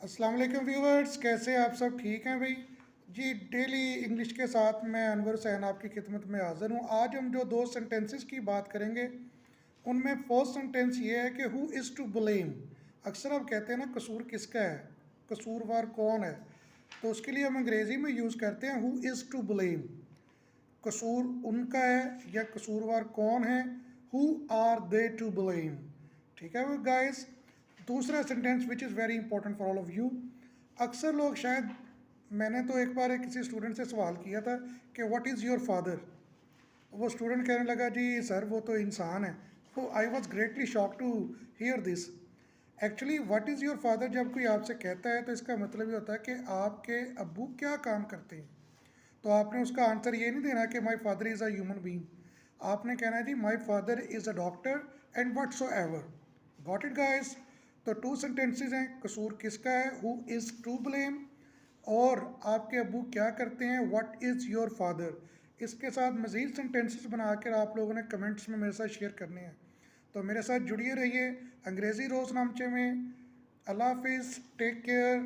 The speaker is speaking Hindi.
अस्सलाम वालेकुम व्यूवर्स, कैसे आप सब ठीक हैं भाई। जी, डेली इंग्लिश के साथ मैं अनवर हुसैन आपकी खिदमत में हाज़िर हूँ। आज हम जो दो सेंटेंसेस की बात करेंगे उनमें फर्स्ट सेंटेंस ये है कि हु इज़ टू ब्लेम। अक्सर आप कहते हैं ना कसूर किसका है, कसूरवार कौन है। तो उसके लिए हम अंग्रेज़ी में यूज़ करते हैं हु इज़ टू ब्लेम। कसूर उनका है या कसूरवार कौन है, who are they to blame. ठीक है वो गाइस। दूसरा sentence which is very important for all of you. अक्सर लोग शायद, मैंने तो एक बार किसी स्टूडेंट से सवाल किया था कि व्हाट इज़ योर फादर। वो स्टूडेंट कहने लगा जी सर वो तो इंसान है। वो I was greatly shock to hear this. Actually what is your father जब कोई आपसे कहता है तो इसका मतलब ये होता है कि आपके अब्बू क्या काम करते हैं। तो आपने उसका आंसर ये नहीं देना कि my father is a human being. आपने कहना है जी my father is a doctor and whatsoever. Got it guys. तो टू सेंटेंसेज हैं, कसूर किसका है, हु इज़ टू ब्लेम, और आपके अब्बू क्या करते हैं, व्हाट इज़ योर फादर। इसके साथ मज़ीद सेंटेंसेस बनाकर आप लोगों ने कमेंट्स में मेरे साथ शेयर करने हैं। तो मेरे साथ जुड़िए रहिए अंग्रेज़ी रोज़नामचे में। अल्लाह हाफिज़, टेक केयर,